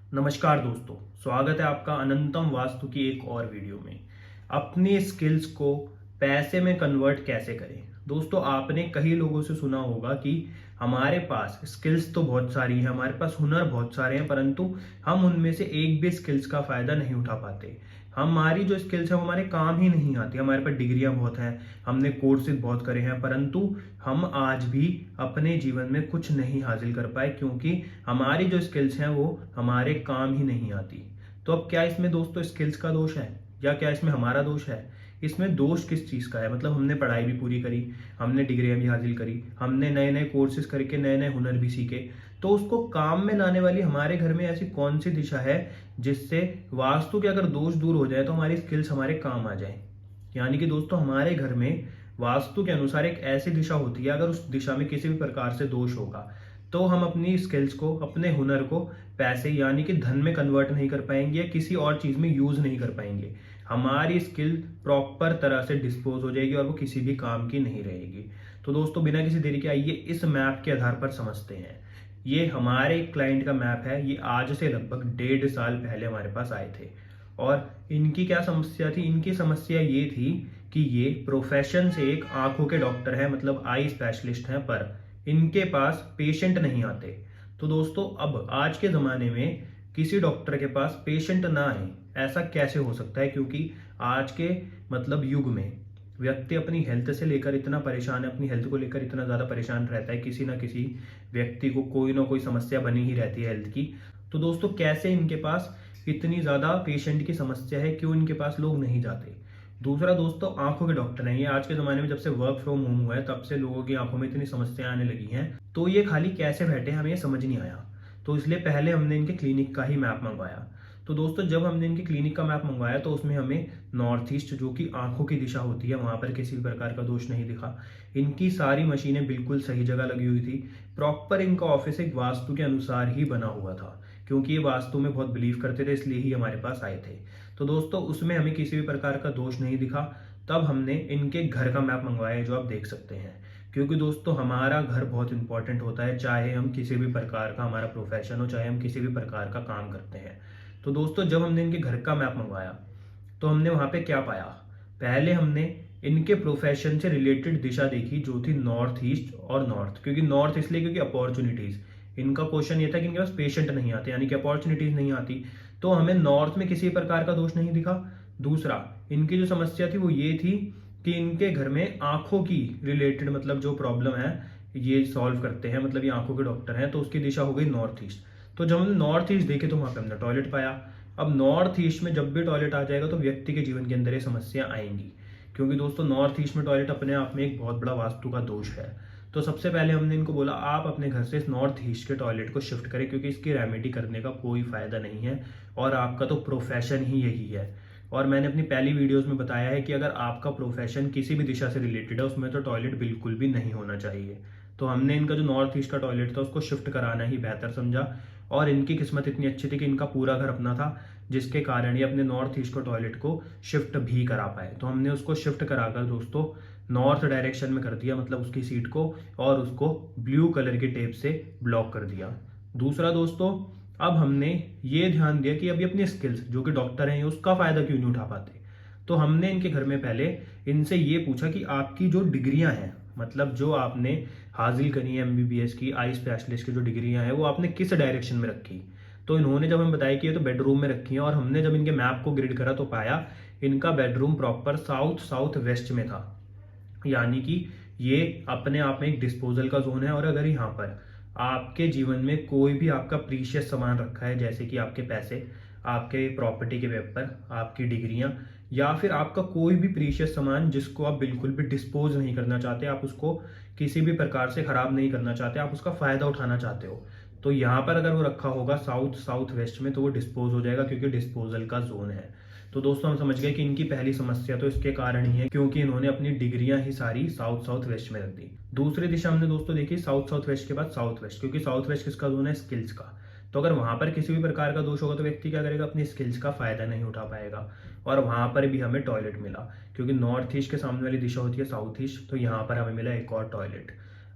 नमस्कार दोस्तों, स्वागत है आपका अनंतम वास्तु की एक और वीडियो में। अपनी स्किल्स को पैसे में कन्वर्ट कैसे करें। दोस्तों, आपने कई लोगों से सुना होगा कि हमारे पास स्किल्स तो बहुत सारी हैं, हमारे पास हुनर बहुत सारे हैं, परंतु हम उनमें से एक भी स्किल्स का फायदा नहीं उठा पाते। हमारी जो स्किल्स है वो हमारे काम ही नहीं आती। हमारे पास डिग्रियां बहुत हैं, हमने कोर्सेज बहुत करे हैं, परंतु हम आज भी अपने जीवन में कुछ नहीं हासिल कर पाए, क्योंकि हमारी जो स्किल्स हैं वो हमारे काम ही नहीं आती। तो अब क्या इसमें दोस्तों स्किल्स का दोष है या क्या इसमें हमारा दोष है? इसमें दोष किस चीज़ का है? मतलब हमने पढ़ाई भी पूरी करी, हमने डिग्रियां भी हासिल करी, हमने नए नए कोर्सेज करके नए नए हुनर भी सीखे, तो उसको काम में लाने वाली हमारे घर में ऐसी कौन सी दिशा है जिससे वास्तु के अगर दोष दूर हो जाए तो हमारी स्किल्स हमारे काम आ जाए। यानी कि दोस्तों, हमारे घर में वास्तु के अनुसार एक ऐसी दिशा होती है, अगर उस दिशा में किसी भी प्रकार से दोष होगा तो हम अपनी स्किल्स को, अपने हुनर को पैसे यानी कि धन में कन्वर्ट नहीं कर पाएंगे या किसी और चीज में यूज नहीं कर पाएंगे। हमारी स्किल प्रॉपर तरह से डिस्पोज हो जाएगी और वो किसी भी काम की नहीं रहेगी। तो दोस्तों, बिना किसी देरी के आइए इस मैप के आधार पर समझते हैं। ये हमारे क्लाइंट का मैप है। ये आज से लगभग 1.5 साल पहले हमारे पास आए थे और इनकी क्या समस्या थी? इनकी समस्या ये थी कि ये प्रोफेशन से एक आंखों के डॉक्टर हैं, मतलब आई स्पेशलिस्ट हैं, पर इनके पास पेशेंट नहीं आते। तो दोस्तों, अब आज के ज़माने में किसी डॉक्टर के पास पेशेंट ना आए, ऐसा कैसे हो सकता है? क्योंकि आज के मतलब युग में व्यक्ति अपनी हेल्थ से लेकर इतना परेशान है, अपनी हेल्थ को लेकर इतना ज़्यादा परेशान रहता है, किसी ना किसी व्यक्ति को कोई ना कोई समस्या बनी ही रहती है हेल्थ की। तो दोस्तों, कैसे इनके पास इतनी ज़्यादा पेशेंट की समस्या है? क्यों इनके पास लोग नहीं जाते? दूसरा दोस्तों, आंखों के डॉक्टर हैं। ये आज के ज़माने में जब से वर्क फ्रॉम होम हुआ है तब से लोगों की आंखों में इतनी समस्याएं आने लगी हैं, तो ये खाली कैसे बैठे हैं हमें ये समझ नहीं आया। तो इसलिए पहले हमने इनके क्लिनिक का ही मैप मंगवाया। तो दोस्तों, जब हमने इनके क्लिनिक का मैप मंगवाया तो उसमें हमें नॉर्थ ईस्ट, जो कि आंखों की दिशा होती है, वहां पर किसी भी प्रकार का दोष नहीं दिखा। इनकी सारी मशीनें बिल्कुल सही जगह लगी हुई थी। प्रॉपर इनका ऑफिस एक वास्तु के अनुसार ही बना हुआ था, क्योंकि ये वास्तु में बहुत बिलीव करते थे, इसलिए ही हमारे पास आए थे। तो दोस्तों, उसमें हमें किसी भी प्रकार का दोष नहीं दिखा। तब हमने इनके घर का मैप मंगवाया, जो आप देख सकते हैं। क्योंकि दोस्तों, हमारा घर बहुत इंपॉर्टेंट होता है, चाहे हम किसी भी प्रकार का हमारा प्रोफेशन हो, चाहे हम किसी भी प्रकार का काम करते हैं। तो दोस्तों, जब हमने इनके घर का मैप मंगवाया तो हमने वहां पे क्या पाया? पहले हमने इनके प्रोफेशन से रिलेटेड दिशा देखी, जो थी नॉर्थ ईस्ट और नॉर्थ। क्योंकि नॉर्थ इसलिए क्योंकि अपॉर्चुनिटीज, इनका क्वेश्चन ये था कि इनके पास पेशेंट नहीं आते, यानी कि अपॉर्चुनिटीज नहीं आती। तो हमें नॉर्थ में किसी प्रकार का दोष नहीं दिखा। दूसरा, इनकी जो समस्या थी वो ये थी कि इनके घर में आंखों की रिलेटेड मतलब जो प्रॉब्लम है ये सॉल्व करते हैं, मतलब ये आंखों के डॉक्टर हैं, तो उसकी दिशा हो गई नॉर्थ ईस्ट। तो जब हमने नॉर्थ ईस्ट देखे तो वहां पे हमने टॉयलेट पाया। अब नॉर्थ ईस्ट में जब भी टॉयलेट आ जाएगा तो व्यक्ति के जीवन के अंदर ये समस्या आएंगी, क्योंकि दोस्तों नॉर्थ ईस्ट में टॉयलेट अपने आप में एक बहुत बड़ा वास्तु का दोष है। तो सबसे पहले हमने इनको बोला, आप अपने घर से इस नॉर्थ ईस्ट के टॉयलेट को शिफ्ट करें, क्योंकि इसकी रेमेडी करने का कोई फायदा नहीं है और आपका तो प्रोफेशन ही यही है। और मैंने अपनी पहली वीडियोस में बताया है कि अगर आपका प्रोफेशन किसी भी दिशा से रिलेटेड है उसमें तो टॉयलेट बिल्कुल भी नहीं होना चाहिए। तो हमने इनका जो नॉर्थ ईस्ट का टॉयलेट था उसको शिफ्ट कराना ही बेहतर समझा। और इनकी किस्मत इतनी अच्छी थी कि इनका पूरा घर अपना था, जिसके कारण ये अपने नॉर्थ ईस्ट को टॉयलेट को शिफ्ट भी करा पाए। तो हमने उसको शिफ्ट कराकर दोस्तों नॉर्थ डायरेक्शन में कर दिया, मतलब उसकी सीट को, और उसको ब्लू कलर की टेप से ब्लॉक कर दिया। दूसरा दोस्तों, अब हमने ये ध्यान दिया कि अभी अपनी स्किल्स, जो कि डॉक्टर हैं, उसका फायदा क्यों नहीं उठा पाते। तो हमने इनके घर में पहले इनसे ये पूछा कि आपकी जो डिग्रियां हैं, मतलब जो आपने हासिल करी है एमबीबीएस की, आई स्पेशलिस्ट की जो डिग्रियां हैं, वो आपने किस डायरेक्शन में रखी। तो इन्होंने जब हमें बताया कि ये तो बेडरूम में रखी है, और हमने जब इनके मैप को ग्रिड करा तो पाया इनका bedroom proper south south west में था। यानी कि ये अपने आप में एक डिस्पोजल का जोन है। और अगर यहाँ पर आपके जीवन में कोई भी आपका प्रीशियस सामान रखा है, जैसे कि आपके पैसे, आपके प्रॉपर्टी के पेपर, आपकी डिग्रियां, या फिर आपका कोई भी प्रीशियस सामान जिसको आप बिल्कुल भी डिस्पोज नहीं करना चाहते, आप उसको किसी भी प्रकार से खराब नहीं करना चाहते, आप उसका फायदा उठाना चाहते हो, तो यहाँ पर अगर वो रखा होगा साउथ साउथ वेस्ट में तो वो डिस्पोज हो जाएगा, क्योंकि डिस्पोजल का जोन है। तो दोस्तों, हम समझ गए कि इनकी पहली समस्या तो इसके कारण ही है, क्योंकि इन्होंने अपनी डिग्रियां ही सारी साउथ साउथ वेस्ट में रख दी। दूसरी दिशा हमने दोस्तों देखी साउथ साउथ वेस्ट के बाद साउथ वेस्ट, क्योंकि साउथ वेस्ट किसका जोन है? स्किल्स का। तो अगर वहां पर किसी भी प्रकार का दोष होगा तो व्यक्ति क्या करेगा? अपनी स्किल्स का फायदा नहीं उठा पाएगा। और वहां पर भी हमें टॉयलेट मिला, क्योंकि नॉर्थ ईस्ट के सामने वाली दिशा होती है साउथ ईस्ट, तो यहाँ पर हमें मिला एक और टॉयलेट।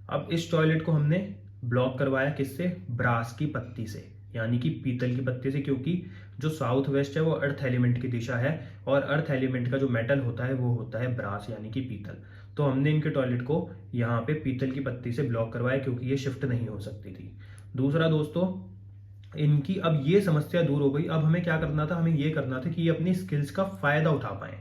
अब इस टॉयलेट को हमने ब्लॉक करवाया, किससे? ब्रास की पत्ती से। यानी कि पीतल की पत्ती से, क्योंकि जो साउथ वेस्ट है वो अर्थ एलिमेंट की दिशा है और अर्थ एलिमेंट का जो मेटल होता है वो होता है ब्रास यानी कि पीतल। तो हमने इनके टॉयलेट को यहाँ पे पीतल की पत्ती से ब्लॉक करवाया क्योंकि ये शिफ्ट नहीं हो सकती थी। दूसरा दोस्तों, इनकी अब ये समस्या दूर हो गई। अब हमें क्या करना था, हमें ये करना था कि ये अपनी स्किल्स का फायदा उठा पाए।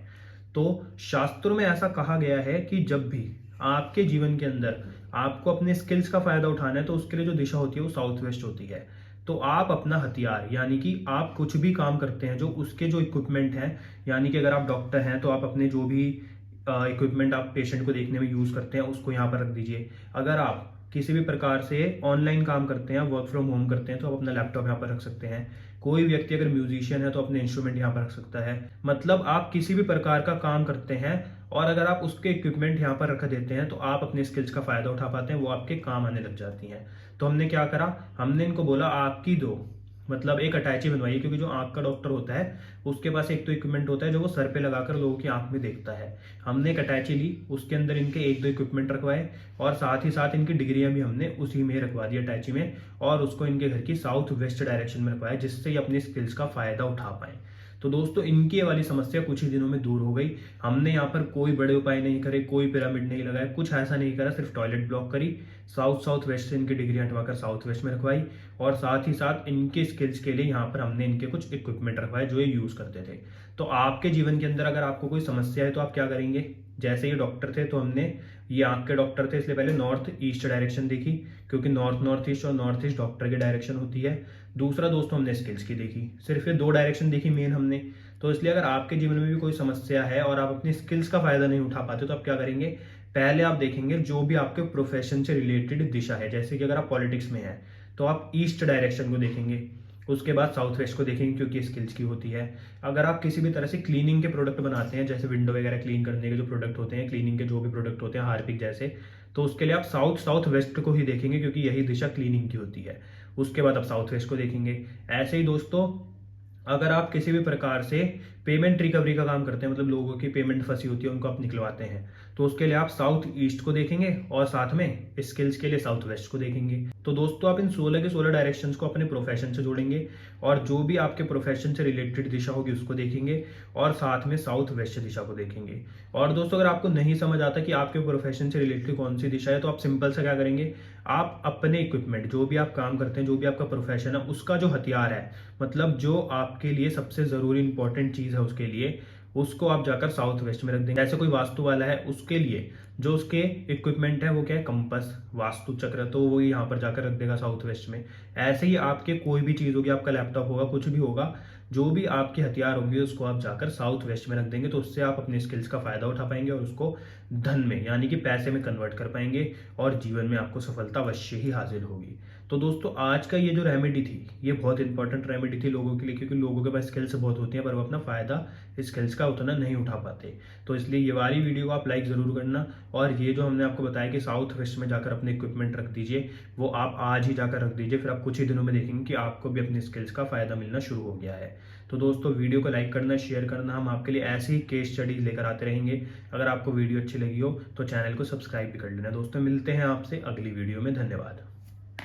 तो शास्त्रों में ऐसा कहा गया है कि जब भी आपके जीवन के अंदर आपको अपने स्किल्स का फायदा उठाना है तो उसके लिए जो दिशा होती है वो साउथ वेस्ट होती है। तो आप अपना हथियार, यानी कि आप कुछ भी काम करते हैं जो उसके जो इक्विपमेंट हैं, यानी कि अगर आप डॉक्टर हैं तो आप अपने जो भी इक्विपमेंट आप पेशेंट को देखने में यूज करते हैं उसको यहाँ पर रख दीजिए। अगर आप किसी भी प्रकार से ऑनलाइन काम करते हैं, वर्क फ्रॉम होम करते हैं, तो आप अपना लैपटॉप यहाँ पर रख सकते हैं। कोई व्यक्ति अगर म्यूजिशियन है तो अपने इंस्ट्रूमेंट यहाँ पर रख सकता है। मतलब आप किसी भी प्रकार का काम करते हैं और अगर आप उसके इक्विपमेंट यहाँ पर रख देते हैं तो आप अपने स्किल्स का फायदा उठा पाते हैं, वो आपके काम आने लग जाती हैं। तो हमने क्या करा, हमने इनको बोला आपकी दो, मतलब एक अटैची बनवाइए, क्योंकि जो आंख का डॉक्टर होता है उसके पास एक तो इक्विपमेंट होता है जो वो सर पे लगाकर लोगों की आंख में देखता है। हमने एक अटैची ली, उसके अंदर इनके एक दो इक्विपमेंट रखवाए और साथ ही साथ इनकी डिग्रियां भी हमने उसी में रखवा दी अटैची में, और उसको इनके घर की साउथ वेस्ट डायरेक्शन में रखवाया जिससे ये अपनी स्किल्स का फायदा उठा पाए। तो दोस्तों, इनकी ये वाली समस्या कुछ ही दिनों में दूर हो गई। हमने यहाँ पर कोई बड़े उपाय नहीं करे, कोई पिरामिड नहीं लगाया, कुछ ऐसा नहीं करा, सिर्फ टॉयलेट ब्लॉक करी, साउथ वेस्ट से इनकी डिग्री हटवाकर साउथ वेस्ट में रखवाई और साथ ही साथ इनके स्किल्स के लिए यहाँ पर हमने इनके कुछ इक्विपमेंट रखवाए जो ये यूज करते थे। तो आपके जीवन के अंदर अगर आपको कोई समस्या है तो आप क्या करेंगे, जैसे ये डॉक्टर थे तो हमने, ये आंख के डॉक्टर थे इसलिए पहले नॉर्थ ईस्ट डायरेक्शन देखी, क्योंकि नॉर्थ ईस्ट और नॉर्थ ईस्ट डॉक्टर की डायरेक्शन होती है। दूसरा दोस्तों, हमने स्किल्स की देखी, सिर्फ ये दो डायरेक्शन देखी मेन हमने। तो इसलिए अगर आपके जीवन में भी कोई समस्या है और आप अपनी स्किल्स का फायदा नहीं उठा पाते तो आप क्या करेंगे, पहले आप देखेंगे जो भी आपके प्रोफेशन से रिलेटेड दिशा है, जैसे कि अगर आप पॉलिटिक्स में हैं तो आप ईस्ट डायरेक्शन को देखेंगे, उसके बाद साउथ वेस्ट को देखेंगे क्योंकि स्किल्स की होती है। अगर आप किसी भी तरह से क्लीनिंग के प्रोडक्ट बनाते हैं, जैसे विंडो वगैरह क्लीन करने के जो प्रोडक्ट होते हैं, क्लीनिंग के जो भी प्रोडक्ट होते हैं हार्पिक जैसे, तो उसके लिए आप साउथ वेस्ट को ही देखेंगे क्योंकि यही दिशा क्लीनिंग की होती है। उसके बाद आप साउथ वेस्ट को देखेंगे। ऐसे ही दोस्तों, अगर आप किसी भी प्रकार से पेमेंट रिकवरी का काम करते हैं, मतलब लोगों की पेमेंट फंसी होती है उनको आप निकलवाते हैं, तो उसके लिए आप साउथ ईस्ट को देखेंगे और साथ में स्किल्स के लिए साउथ वेस्ट को देखेंगे। तो दोस्तों, आप इन 16 के 16 डायरेक्शंस को अपने प्रोफेशन से जोड़ेंगे और जो भी आपके प्रोफेशन से रिलेटेड दिशा होगी उसको देखेंगे और साथ में साउथ वेस्ट दिशा को देखेंगे। और दोस्तों, अगर आपको नहीं समझ आता कि आपके प्रोफेशन से रिलेटेड कौन सी दिशा है तो आप सिंपल से क्या करेंगे, आप अपने इक्विपमेंट, जो भी आप काम करते हैं, जो भी आपका प्रोफेशन है, उसका जो हथियार है, मतलब जो आपके लिए सबसे जरूरी इंपॉर्टेंट चीज है उसके लिए, उसको आप जाकर साउथ वेस्ट में रख देंगे। ऐसे कोई वास्तु वाला है उसके लिए जो उसके इक्विपमेंट है वो क्या है, कंपस, वास्तु चक्र, तो वो यहाँ पर जाकर रख देगा साउथ वेस्ट में। ऐसे ही आपके कोई भी चीज होगी, आपका लैपटॉप होगा, कुछ भी होगा, जो भी आपके हथियार होंगे उसको आप जाकर साउथ वेस्ट में रख देंगे। तो उससे आप अपने स्किल्स का फायदा उठा पाएंगे और उसको धन में यानी कि पैसे में कन्वर्ट कर पाएंगे और जीवन में आपको सफलता अवश्य ही हासिल होगी। तो दोस्तों, आज का ये जो रेमेडी थी ये बहुत इंपॉर्टेंट रेमेडी थी लोगों के लिए, क्योंकि लोगों के पास स्किल्स बहुत होती हैं पर वो अपना फायदा स्किल्स का उतना नहीं उठा पाते। तो इसलिए ये वाली वीडियो को आप लाइक जरूर करना और ये जो हमने आपको बताया कि साउथ वेस्ट में जाकर अपने इक्विपमेंट रख दीजिए, वो आप आज ही जाकर रख दीजिए, फिर आप कुछ ही दिनों में देखेंगे कि आपको भी अपनी स्किल्स का फायदा मिलना शुरू हो गया है। तो दोस्तों, वीडियो को लाइक करना, शेयर करना, हम आपके लिए ऐसे ही केस स्टडीज लेकर आते रहेंगे। अगर आपको वीडियो अच्छी लगी हो तो चैनल को सब्सक्राइब भी कर लेना। दोस्तों, मिलते हैं आपसे अगली वीडियो में। धन्यवाद।